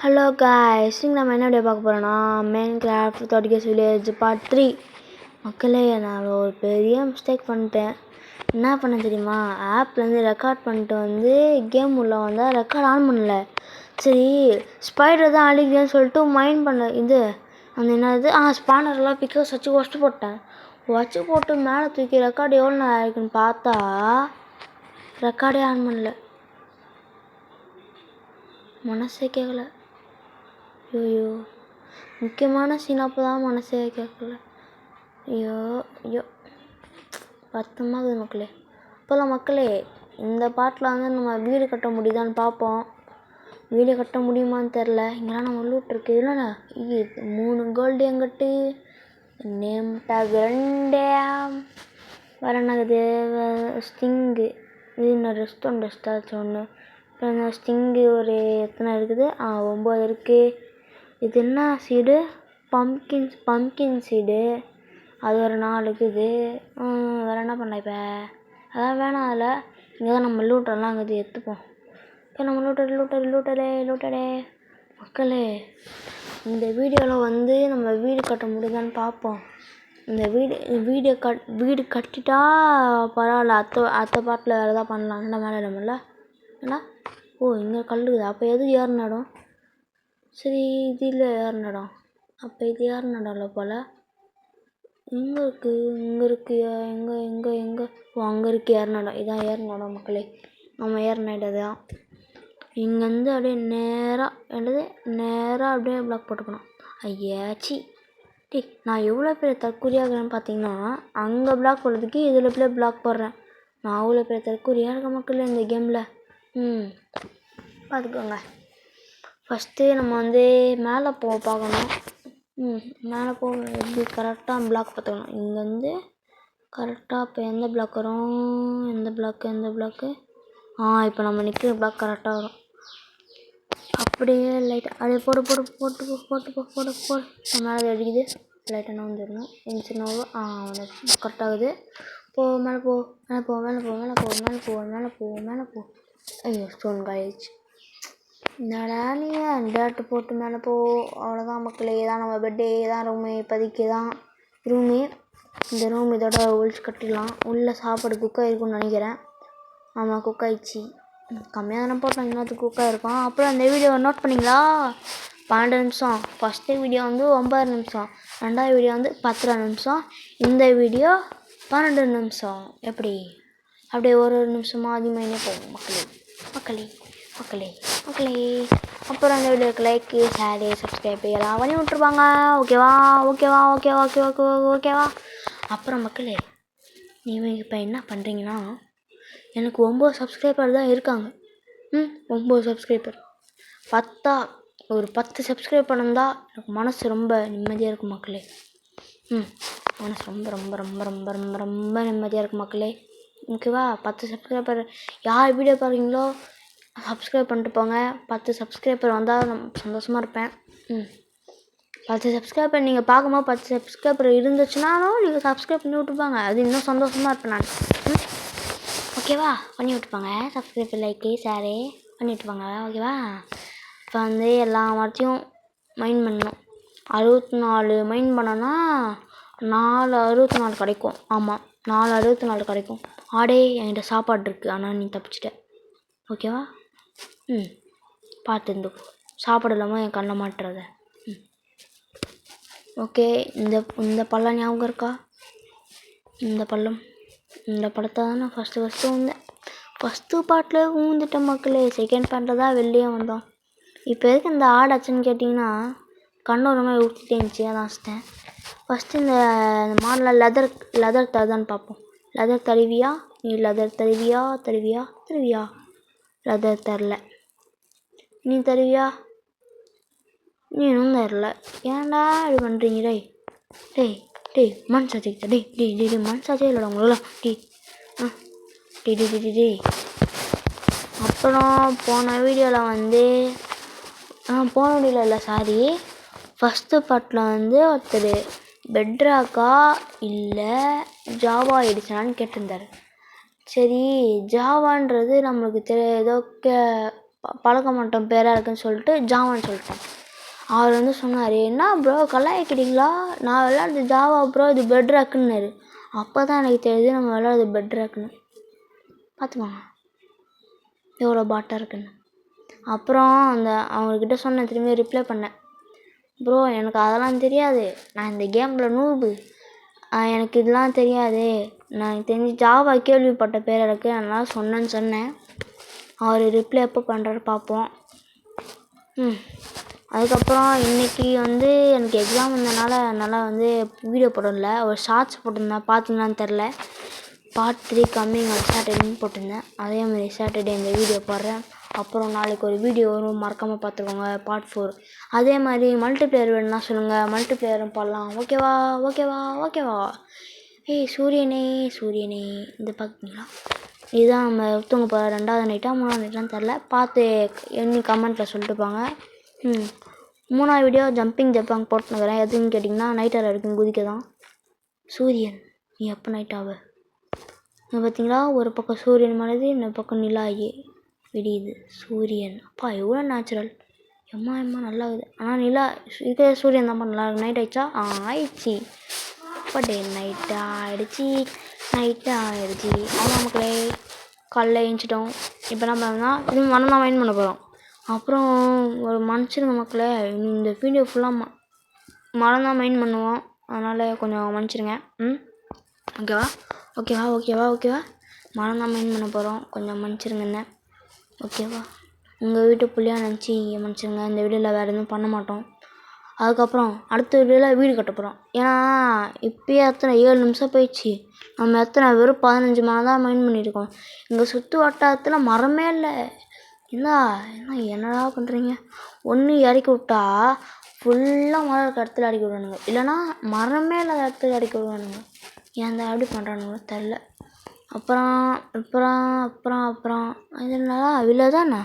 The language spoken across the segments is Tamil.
ஹலோ காய்ஸ், நம்ம என்ன வீடியோ பார்க்க போகிறோன்னா மைன்கிராஃப்ட் 30 Days Village பார்ட் 3. மக்களே, நான் ஒரு பெரிய மிஸ்டேக் பண்ணிட்டேன். என்ன பண்ண தெரியுமா? ஆப்லேருந்து ரெக்கார்ட் பண்ணிட்டு வந்து கேம் உள்ள வந்தால் ரெக்கார்ட் ஆன் பண்ணல. சரி, ஸ்பைடர் தான் அழிக்குதுன்னு சொல்லிட்டு மைண்ட் பண்ண இது அந்த என்னது ஸ்பானர்லாம் பிக்கர்ஸ் வச்சு வச்சு போட்டு மேலே தூக்கி ரெக்கார்டு எவ்வளோ நேரம் ஆயிருக்குன்னு பார்த்தா ரெக்கார்டே ஆன் பண்ணல. மனசே கேட்கல. ஐயோ, முக்கியமான சீன் அப்போ தான் மனசே கேட்கல. ஐயோ ஐயோ, வருத்தமாகுது மக்களே. அப்போல்லாம் மக்களே, இந்த பாட்டில் வந்து நம்ம வீடு கட்ட முடியுதான்னு பார்ப்போம். வீடு கட்ட முடியுமான்னு தெரில. இங்கெல்லாம் நம்ம லூட் இருக்குது. இல்லைண்ணா, இது 3 கோல்டு எங்கிட்டு நேம் டேக் 2 வேறு என்னது ஸ்டிங்கு. இது இன்னும் ரெஸ்டாச்சு ஒன்று. அப்புறம் ஸ்டிங்கு ஒரு எத்தனை இருக்குது? 9 இருக்குது. இது என்ன சீடு? Pumpkin seed. அது ஒரு 4 இருக்குது. வேறு என்ன பண்ணலாம் இப்போ? அதான் வேணாம். அதில் இங்கே தான் நம்ம லூட்டரெல்லாம் அங்கே எடுத்துப்போம். இப்போ நம்ம லூட்டரே மக்களே, இந்த வீடியோவில் வந்து நம்ம வீடு கட்ட முடியுதான்னு பார்ப்போம். இந்த வீடு கட்டிட்டா பரவாயில்ல. அத்தை பாட்டில் வேறு எதாவது பண்ணலாம். என்ன மேலே இடமில்ல ஏன்னா இங்கே கல்லுக்குது. அப்போ எது ஏறின இடம்? சரி, இது இல்லை ஏறின இடம். அப்போ இது ஏறின இடம்ல போல். எங்கே இருக்குது எங்கே அங்கே இருக்குது ஏறின இடம். இதான் ஏறின இடம் மக்களே. நம்ம ஏறின இடம் தான். இங்கேருந்து அப்படியே நேராக அப்படியே பிளாக் போட்டுக்கணும். ஐயாச்சி நான் எவ்வளோ பெரிய தற்கூரியாகிறேன்னு பார்த்தீங்கன்னா, அங்கே பிளாக் போடுறதுக்கு இதில் அப்படியே பிளாக் போடுறேன். நான் அவ்வளோ பெரிய தற்கூரியாக இருக்க மக்களே இந்த கேமில். பார்த்துக்கோங்க. ஃபஸ்ட்டு நம்ம வந்து மேலே பார்க்கணும். மேலே எப்படி கரெக்டாக பிளாக் பார்த்துக்கணும். இங்கேருந்து கரெக்டாக இப்போ எந்த பிளாக் வரும்? எந்த பிளாக்கு இப்போ நம்ம நிற்கிற பிளாக் கரெக்டாக வரும். அப்படியே லைட்டாக அப்படியே போட்டு மேலே அடிக்குது. லைட்டாக நவுந்துடணும். எந்திரிச்சினாலும் கரெக்டாகுது. மேலே போ. ஐயோ, ஸ்டோன் காய்ச்சி. என்னடா நீ டேட்டு போட்டு மேலே போ. அவ்வளோதான் மக்களே. இதான் நம்ம பெட்டே, தான் ரூமு. இப்போதைக்கு தான் ரூமு. இந்த ரூம் இதோட ஒழிச்சு கட்டிடலாம். உள்ளே சாப்பாடு குக்காக இருக்கும்னு நினைக்கிறேன். ஆமாம், குக்காயிடுச்சு. கம்மியாக தானே போட்டோம், இன்னத்துக்கு குக்காக இருக்கும். அப்புறம் அந்த வீடியோ நோட் பண்ணிங்களா? 12 நிமிஷம். ஃபஸ்ட்டு வீடியோ வந்து 9 நிமிஷம். 2வது வீடியோ வந்து 10 நிமிஷம். இந்த வீடியோ 12 நிமிஷம். எப்படி? அப்படியே ஒரு நிமிஷமாக அதிகமாகினே போகும் மக்களே. அப்புறம் அந்த வீடியோக்கு லைக், ஷேரு, சப்ஸ்கிரைப் எல்லாம் பண்ணி விட்ருப்பாங்க. ஓகேவா? அப்புறம் மக்களே, நீங்கள் இப்போ என்ன பண்ணுறீங்கன்னா, எனக்கு 9 சப்ஸ்கிரைபர் தான் இருக்காங்க. 9 சப்ஸ்கிரைபர். ஒரு 10 சப்ஸ்கிரைப் பண்ணிருந்தால் எனக்கு மனசு ரொம்ப நிம்மதியாக இருக்கும் மக்களே. மனசு ரொம்ப ரொம்ப ரொம்ப ரொம்ப ரொம்ப ரொம்ப நிம்மதியாக இருக்கும் மக்களே. ஓகேவா? 10 சப்ஸ்கிரைபர் யார் வீடியோ பார்க்குறீங்களோ சப்ஸ்கிரைப் பண்ணிட்டு போங்க. 10 சப்ஸ்கிரைபர் வந்தால் நான் சந்தோஷமாக இருப்பேன். 10 சப்ஸ்கிரைபர் நீங்கள் பார்க்கும்போது 10 சப்ஸ்கிரைபர் இருந்துச்சுனாலும் நீங்கள் சப்ஸ்கிரைப் பண்ணி விட்டுப்பாங்க. அது இன்னும் சந்தோஷமாக இருப்பேன் நான். ஓகேவா? பண்ணி விட்டுப்பாங்க. சப்ஸ்கிரைபர், லைக்கு, ஷேரு பண்ணி விட்டுப்பாங்க. ஓகேவா? இப்போ வந்து எல்லா வார்த்தையும் மைண்ட் பண்ணணும். 64 மைண்ட் பண்ணோன்னா 464 கிடைக்கும். ஆமாம், 464 கிடைக்கும். என்கிட்ட சாப்பாடு இருக்குது, ஆனால் நீ தப்பிச்சிட்ட. ஓகேவா? பார்த்து சாப்பாடு இல்லாமல் என் கண்ணை மாட்டுறத. ஓகே, இந்த பள்ளம் ஞாபகம் இருக்கா? இந்த படத்தை தான் நான் ஃபஸ்ட்டு வந்தேன். ஃபஸ்ட்டு பாட்டில் ஊந்துட்டேன் மக்களே. செகண்ட் பாட்டில் தான் வெளியே வந்தோம். இப்போ எதுக்கு இந்த ஆடாச்சுன்னு கேட்டிங்கன்னா, கண்ணு ஒரு மாதிரி ஊற்றிட்டே இருந்துச்சு, அதான் வச்சிட்டேன். ஃபஸ்ட்டு இந்த மாடலில் லெதர் தருதான்னு பார்ப்போம். லெதர் தருவியா? நீ லெதர் தருவியா? லெதர் தரல. நீ தருவியா? நீனும் தரல. ஏன்டா இப்படி பண்ணுறீங்க? டேய் மனசாச்சே மனசாச்சே இல்லைடா உங்களெல்லாம். டேய். அப்புறம் போன வீடியோவில் வந்து ஃபஸ்ட்டு பாட்டில் வந்து ஒருத்தர் பெட்ராக்கா இல்லை ஜாவா எடிஷனான்னு கேட்டிருந்தார். சரி, ஜாவான்றது நம்மளுக்கு ஏதோ பழக்க மாட்டோம் பேராக இருக்குன்னு சொல்லிட்டு ஜாவான்னு சொல்லிட்டேன். அவர் வந்து சொன்னார், என்ன ப்ரோ கலாய்க்கிறீங்களா, நான் விளையாடுறது ஜாவா ப்ரோ, இது பெட் ராக்குன்னாரு. அப்போ தான் எனக்கு தெரியுது நம்ம விளையாடுறது பெட் ராக்குன்னு. பார்த்துக்கோங்க எவ்வளோ பாட்டாக இருக்குன்னு. அப்புறம் அவங்கக்கிட்ட சொன்னேன், திரும்பி ரிப்ளை பண்ணேன், ப்ரோ எனக்கு அதெல்லாம் தெரியாது, நான் இந்த கேமில் நூபு, எனக்கு இதெல்லாம் தெரியாது, நான் தெரிஞ்சு ஜாவா கேள்விப்பட்ட பேர் எனக்கு, அதனால் சொன்னேன். அவர் ரிப்ளை எப்போ பண்ணுறாரு பார்ப்போம். அதுக்கப்புறம் இன்றைக்கி வந்து எனக்கு எக்ஸாம் இருந்தனால என்னால் வந்து வீடியோ போடல, ஒரு ஷார்ட்ஸ் போட்டிருந்தேன், பார்த்தீங்களான்னு தெரில. பார்ட் 3 கம்மிங் ஆன் சாட்டர்டேன்னு போட்டிருந்தேன். அதேமாதிரி சாட்டர்டே இந்த வீடியோ போடுறேன். அப்புறம் நாளைக்கு ஒரு வீடியோ வரும், மறக்காமல் பார்த்துக்கோங்க, பார்ட் 4. அதே மாதிரி மல்டிப்ளேயர் வேணும்னா சொல்லுங்கள், மல்டிப்ளேயரும் போடலாம். ஓகேவா? ஏய் சூரியனே இந்த பார்த்தீங்களா, இதுதான் நம்ம தூங்க போகிற 2வது நைட்டா 3வது நைட்டான்னு தெரில, பார்த்து எண்ணி கமெண்ட்டில் சொல்லிட்டு போங்க. 3வது வீடியோ ஜம்பிங் ஜப்பாங் போட்டுனுக்கிறேன். எதுன்னு கேட்டிங்கன்னா நைட்டாக இருக்கும் குதிக்க தான். சூரியன் நீ எப்போ நைட் ஆக பார்த்தீங்களா, ஒரு பக்கம் சூரியன் மறையுது, இன்னொரு பக்கம் நிலா விடியுது. சூரியன் அப்பா எவ்வளோ நேச்சுரல், எம்மா நல்லா இருக்குது. ஆனால் நிலா இருக்கிற சூரியன் தான்ப்பா நல்லா இருக்குது. நைட் ஆயிடுச்சா? ஆயிடுச்சு. அப்போ டே நைட்டு ஆயிடுச்சு. அவ்வளோ மக்களே, காலைல எழுந்திச்சிட்டோம். இப்போ என்ன பண்ணோம்னா திரும்பி மரம் தான் மைண்ட் பண்ண போகிறோம். அப்புறம் ஒரு மன்னிச்சிருங்க மக்களே, இந்த வீடியோ ஃபுல்லாக மரம் தான் மைண்ட் பண்ணுவோம், அதனால் கொஞ்சம் மன்னிச்சிருங்க. ஓகேவா? மரம் தான் மைண்ட் பண்ண போகிறோம், கொஞ்சம் மன்னிச்சிருங்கண்ணே. ஓகேவா? உங்கள் வீட்டு புள்ளியாக நினச்சி மன்னிச்சிருங்க. இந்த வீடியோவில் வேறு எதுவும் பண்ண மாட்டோம். அதுக்கப்புறம் அடுத்த வீடியோவில் வீடு கட்ட போகிறோம். ஏன்னா இப்போயே 7 நிமிஷம் போயிடுச்சு. நம்ம வெறும் 15 மரம் தான் மைண்ட் பண்ணியிருக்கோம். எங்கள் சுற்று வட்டாரத்தில் மரமே இல்லை. என்னடா பண்ணுறீங்க? ஒன்று இறக்கி விட்டா ஃபுல்லாக மரம் இருக்க இடத்துல இறக்கி விடுவானுங்க, இல்லைனா மரமே இல்லாத இடத்துல இறக்கி விடுவானுங்க. ஏன் தான் எப்படி பண்ணுறானுங்களோ தெரில. அப்புறம் இது என்னடா வில்லேஜ் தானே?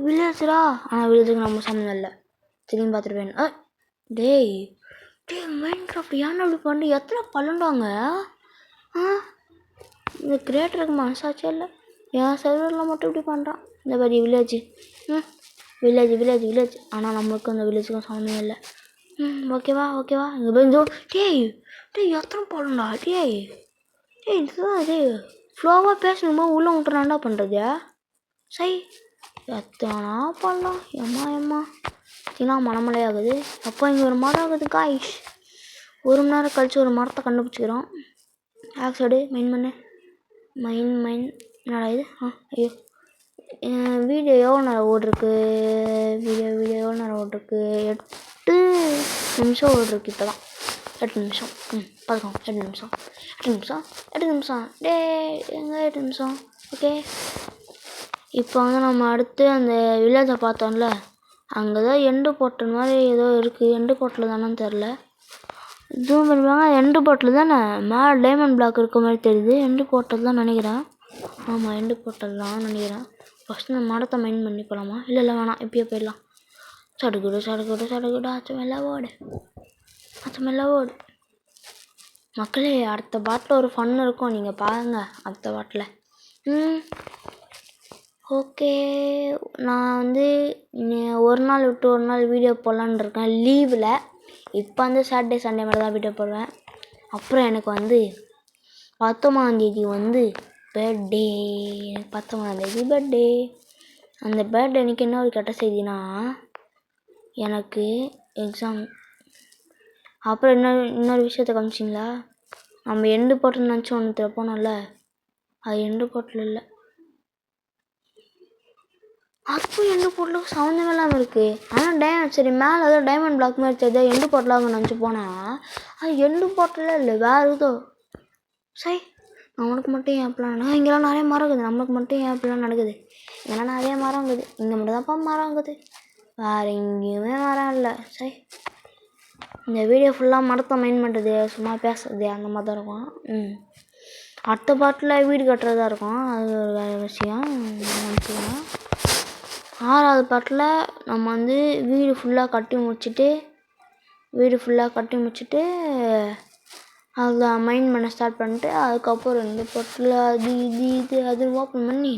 வில்லேஜரா? ஆனால் வில்லேஜுக்கு நம்ம சம்மந்தம் இல்லை, திரும்பி பார்த்துட்டு வேணும். டேய் மைண்ட் கிராஃப்ட் ஏன்னா இப்படி பண்ணி எத்தனை பல்லண்டாங்க? இந்த கிரியேட்டருக்கு மனசாச்சே இல்லை, என் சர்வரில் மட்டும் இப்படி பண்ணுறான். இந்த மாதிரி வில்லேஜ் ஆனால் நம்மளுக்கும் அந்த வில்லேஜுக்கும் சம்மந்தம் இல்லை. ஓகேவா? இங்கே போய் டேய் எத்தனை பல்லண்டா? டேய் இதுதான் ஃப்ளோவாக பேசணும்போது உள்ளே விட்டுறாண்டா பண்ணுறது. எத்தனா பண்ணலாம். எம்மா ஏன்னா மனமலை ஆகுது. அப்போ இங்கே ஒரு மரம் ஆகுது காய்ஸ். 1 மணி நேரம் கழித்து ஒரு மரத்தை கண்டுபிடிச்சிக்கிறோம். ஆக்சைடு மைன் என்னடா இது? ஐயோ வீடியோ எவ்வளோ நேரம் ஓடிருக்கு? வீடியோ எவ்வளோ நேரம் ஓடிருக்கு? 8 நிமிஷம் ஓடிருக்கு. இப்போ தான் 8 நிமிஷம். பார்த்துக்கோங்க 8 நிமிஷம். டே எங்க 8 நிமிஷம்? ஓகே, இப்போ வந்து நம்ம அடுத்து அந்த வில்லேஜை பார்த்தோம்ல, அங்கே தான் எண்டு போட்டல் மாதிரி ஏதோ இருக்குது. எண்டு போட்டல் தானேன்னு தெரில. ஜூம் பண்ணுவாங்க. எண்டு போட்டல் தானே, மேலே டைமண்ட் பிளாக் இருக்க மாதிரி தெரியுது. எண்டு போட்டல் தான் நினைக்கிறேன். ஆமாம் எண்டு போட்டல் தான் நினைக்கிறேன். ஃபஸ்ட்டு நம்ம மரத்தை மைண்ட் பண்ணி போகலாமா? இல்லை வேணாம், இப்பயே போயிடலாம். சடுகுடு ஆச்சு மேலே ஓடு. மக்களே அடுத்த பாட்டில் ஒரு ஃபன் இருக்கும், நீங்கள் பாருங்கள் அடுத்த பாட்டில். ஓகே, நான் வந்து ஒரு நாள் விட்டு ஒரு நாள் வீடியோ போடலான்னு இருக்கேன் லீவில். இப்போ வந்து சாட்டர்டே சண்டே மட்டும் தான் வீடியோ போடுவேன். அப்புறம் எனக்கு வந்து 19ஆந்தேதி வந்து பர்த்டே. 19ஆந்தேதி பர்த்டே. அந்த பர்த்டே அன்றைக்கி என்ன ஒரு கெட்ட செய்தினா, எனக்கு எக்ஸாம். அப்புறம் இன்னொரு விஷயத்த காமிச்சிங்களா, நம்ம எண்டு போட்டல் நினச்சி ஒன்று போனோம்ல, அது எண்டு போட்டல் இல்லை. அதுக்கும் எண்டு போட்டலுக்கும் சம்மந்தமே இல்லாமல் இருக்குது. ஆனால் சரி மேலே ஏதோ டைமண்ட் பிளாக் மாதிரி தெரியுது, எண்டு போட்டலாக நினச்சி போனால் அது எண்டு போட்டலே இல்லை, வேறு ஏதோ. நம்மளுக்கு மட்டும் ஏன் இப்படிலாம்? இங்கெல்லாம் நிறைய மரம் இருக்குது, நம்மளுக்கு மட்டும் ஏன் இப்படிலாம் நடக்குது? இங்கெல்லாம் நிறைய மரம் இருக்குது, இங்கே மட்டும் தான்ப்பா மரம் இருக்குது, வேறு எங்கேயுமே மரம் இல்லை. இந்த வீடியோ ஃபுல்லாக மரத்தை மைண்ட் பண்ணுறது, சும்மா பேசுறது அந்த மாதிரி தான் இருக்கும். அடுத்த பாட்டில் வீடு கட்டுறதா இருக்கும், அது ஒரு வேறு விஷயம். 6வது பாட்டில் நம்ம வந்து வீடு ஃபுல்லாக கட்டி முடிச்சுட்டு அதில் மைண்ட் பண்ண ஸ்டார்ட் பண்ணிட்டு, அதுக்கப்புறம் 2 பாட்டில் அது ஓப்பன் பண்ணி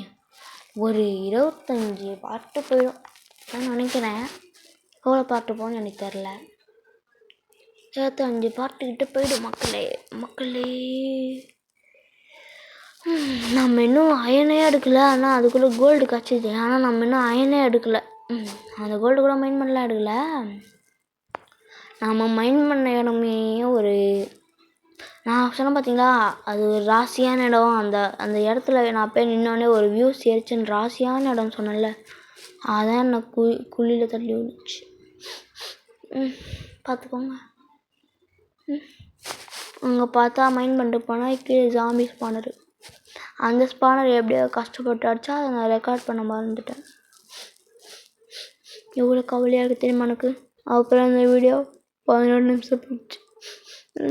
ஒரு 25 பாட்டு போயிடும் நான் நினைக்கிறேன். எவ்வளோ பாட்டு போகணும்னு எனக்கு தெரில. 25 பாட்டுக்கிட்ட போயிடும் மக்களே. நம்ம இன்னும் அயனே எடுக்கலை. ஆனால் அதுக்குள்ளே கோல்டு கிடச்சிது. ஆனால் நம்ம இன்னும் அயனே எடுக்கலை. அந்த கோல்டு கூட மைண்ட் பண்ணலாம் எடுக்கலை. நம்ம மைண்ட் பண்ண இடமே ஒரு நான் சொன்னேன் பார்த்தீங்களா, அது ஒரு ராசியான இடம். அந்த இடத்துல நான் போய் நின்னோடனே ஒரு வியூஸ் ஏறிச்சுன்னு ராசியான இடம்னு சொன்னேன்ல, அதான் என்னை குழியில் தள்ளி விழுந்துச்சு. பார்த்துக்கோங்க. அங்கே பார்த்தா மைண்ட் பண்ணிட்டு போனால் கீழே ஜாம்பி ஸ்பானர். அந்த ஸ்பானர் எப்படியோ கஷ்டப்பட்டு அடிச்சா அதை நான் ரெக்கார்ட் பண்ண மறந்துட்டேன். எவ்வளோ கவலையாக இருக்குது தெரியுமா எனக்கு. அப்புறம் அந்த வீடியோ 11 நிமிஷம் போச்சு.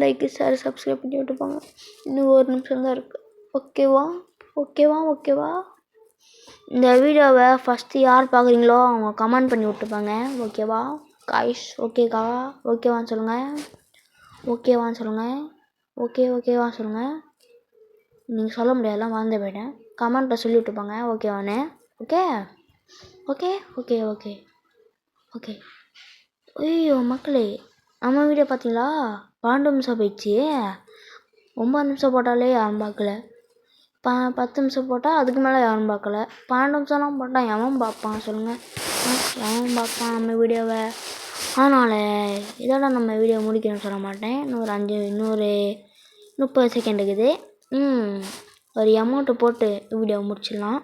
லைக் ஷேர் சப்ஸ்கிரைப் பண்ணி விட்டுப்பாங்க. இன்னும் 1 நிமிஷம் தான் இருக்குது. ஓகேவா. இந்த வீடியோவை ஃபஸ்ட்டு யார் பார்க்குறீங்களோ அவங்க கமெண்ட் பண்ணி விட்டுப்பாங்க. ஓகேவா காய்ஸ்? ஓகேவான்னு சொல்லுங்கள். ஓகேவான்னு சொல்லுங்கள். நீங்கள் சொல்ல முடியாதுலாம் மறந்து போயிட்டேன். கமெண்ட்டில் சொல்லி விட்டுப்பாங்க ஓகேவானே. ஓகே. ஐயோ மக்களே, நம்ம வீடியோ பார்த்தீங்களா? 12 நிமிஷம் போயிடுச்சு. 9 நிமிஷம் போட்டாலே யாரும் பார்க்கல. 10 நிமிஷம் போட்டால் அதுக்கு மேலே யாரும் பார்க்கல. 12 நிமிஷம்லாம் போட்டால் எவன் பார்ப்பான் சொல்லுங்கள்? எவன் பார்ப்பான் நம்ம வீடியோவை? அதனால் இதோட நம்ம வீடியோ முடிக்கணும்னு சொல்ல மாட்டேன். இன்னொரு 30 செகண்ட் இருக்குது. ஒரு அமௌண்ட்டு போட்டு வீடியோ முடிச்சிடலாம்.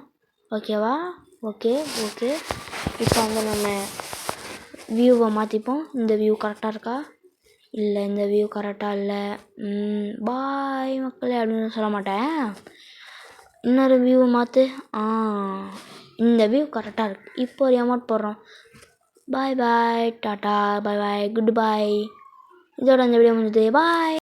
ஓகேவா? ஓகே. இப்போ நம்ம வியூவை மாற்றிப்போம். இந்த வியூ கரெக்டாக இருக்கா? இல்லை, இந்த வியூ கரெக்டாக இல்லை. பாய் மக்களே அப்படின்னு சொல்ல மாட்டேன். இன்னொரு வியூவை மாற்று. இந்த வியூ கரெக்டாக இருக்குது. இப்போ ஒரு அமௌண்ட் போடுறோம். பாய் டாட்டா, பாய் குட் பாய். இதோட இந்த வீடியோ முடிஞ்சது. பாய்.